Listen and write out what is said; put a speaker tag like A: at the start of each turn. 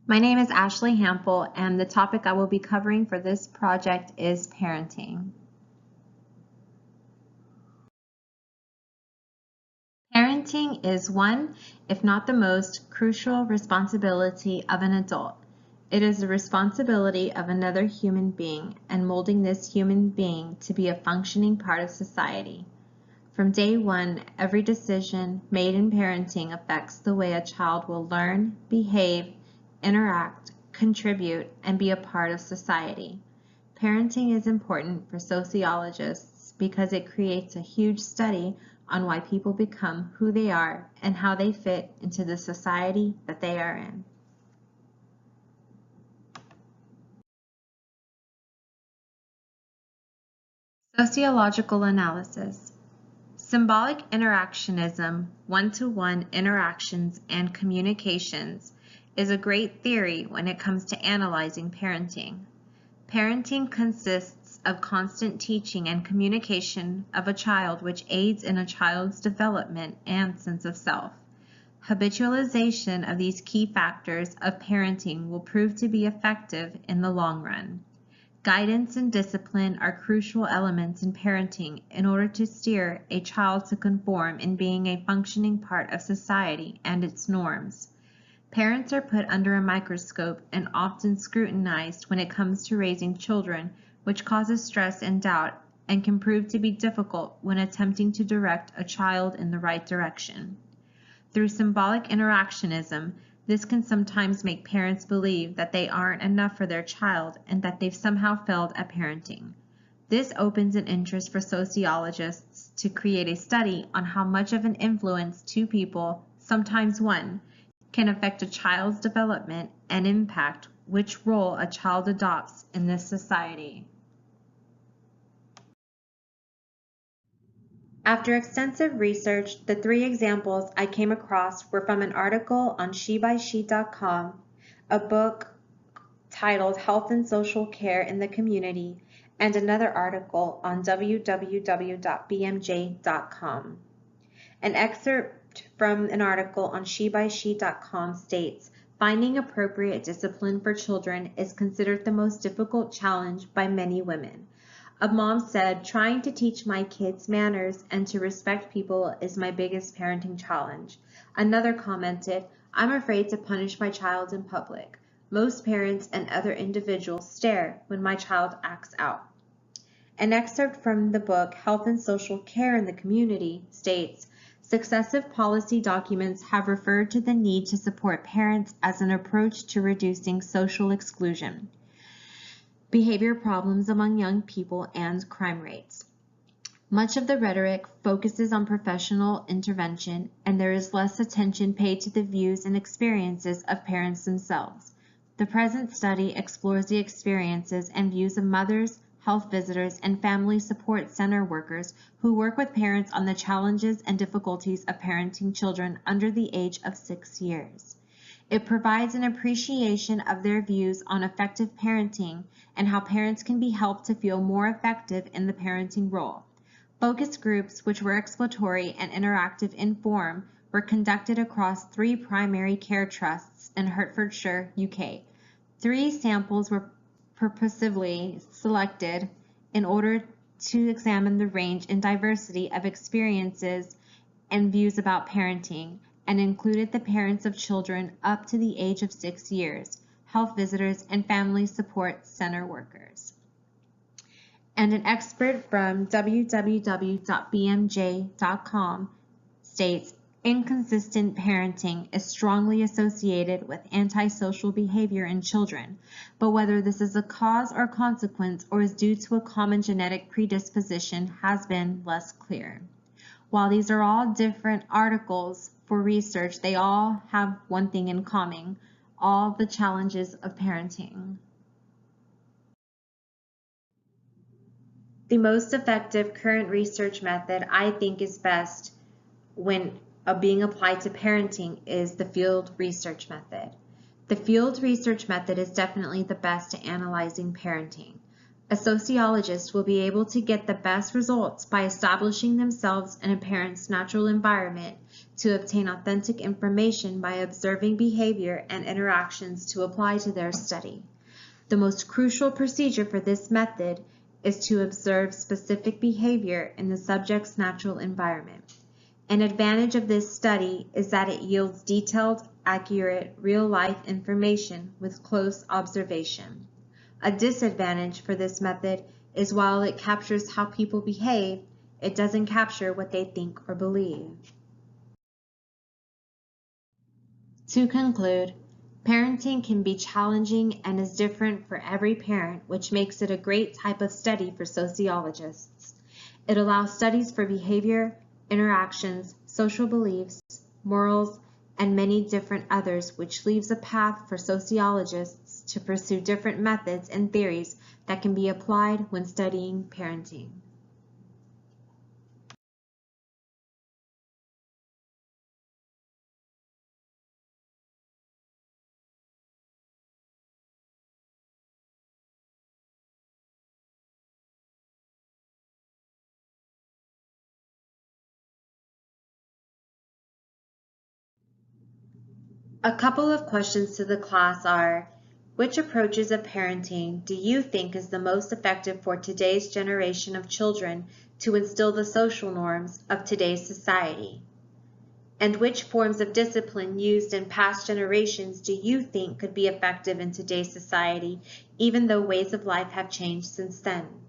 A: My name is Ashley Hampel, and the topic I will be covering for this project is parenting. Parenting is one, if not the most, crucial responsibility of an adult. It is the responsibility of another human being and molding this human being to be a functioning part of society. From day one, every decision made in parenting affects the way a child will learn, behave, interact, contribute, and be a part of society. Parenting is important for sociologists because it creates a huge study on why people become who they are and how they fit into the society that they are in. Sociological analysis. Symbolic interactionism, one-to-one interactions and communications, is a great theory when it comes to analyzing parenting. Parenting consists of constant teaching and communication of a child, which aids in a child's development and sense of self. Habitualization of these key factors of parenting will prove to be effective in the long run. Guidance and discipline are crucial elements in parenting in order to steer a child to conform in being a functioning part of society and its norms. Parents are put under a microscope and often scrutinized when it comes to raising children, which causes stress and doubt and can prove to be difficult when attempting to direct a child in the right direction. Through symbolic interactionism, this can sometimes make parents believe that they aren't enough for their child and that they've somehow failed at parenting. This opens an interest for sociologists to create a study on how much of an influence two people, sometimes one, can affect a child's development and impact which role a child adopts in this society. After extensive research, the three examples I came across were from an article on shebyshe.com, a book titled Health and Social Care in the Community, and another article on www.bmj.com. An excerpt from an article on shebyshe.com states, "Finding appropriate discipline for children is considered the most difficult challenge by many women. A mom said, trying to teach my kids manners and to respect people is my biggest parenting challenge." Another commented, "I'm afraid to punish my child in public. Most parents and other individuals stare when my child acts out." An excerpt from the book Health and Social Care in the Community states, "Successive policy documents have referred to the need to support parents as an approach to reducing social exclusion, behavior problems among young people, and crime rates. Much of the rhetoric focuses on professional intervention, and there is less attention paid to the views and experiences of parents themselves. The present study explores the experiences and views of mothers, health visitors, and family support center workers who work with parents on the challenges and difficulties of parenting children under the age of 6 years. It provides an appreciation of their views on effective parenting and how parents can be helped to feel more effective in the parenting role. Focus groups, which were exploratory and interactive in form, were conducted across 3 primary care trusts in Hertfordshire, UK. 3 samples were purposefully selected in order to examine the range and diversity of experiences and views about parenting, and included the parents of children up to the age of 6 years, health visitors, and family support center workers." And an expert from www.bmj.com states, "Inconsistent parenting is strongly associated with antisocial behavior in children, but whether this is a cause or consequence or is due to a common genetic predisposition has been less clear." While these are all different articles for research, they all have one thing in common: all the challenges of parenting. The most effective current research method I think is best when being applied to parenting is the field research method. The field research method is definitely the best to analyzing parenting. A sociologist will be able to get the best results by establishing themselves in a parent's natural environment to obtain authentic information by observing behavior and interactions to apply to their study. The most crucial procedure for this method is to observe specific behavior in the subject's natural environment. An advantage of this study is that it yields detailed, accurate, real-life information with close observation. A disadvantage for this method is while it captures how people behave, it doesn't capture what they think or believe. To conclude, parenting can be challenging and is different for every parent, which makes it a great type of study for sociologists. It allows studies for behavior, interactions, social beliefs, morals, and many different others, which leaves a path for sociologists to pursue different methods and theories that can be applied when studying parenting. A couple of questions to the class are, which approaches of parenting do you think is the most effective for today's generation of children to instill the social norms of today's society? And which forms of discipline used in past generations do you think could be effective in today's society, even though ways of life have changed since then?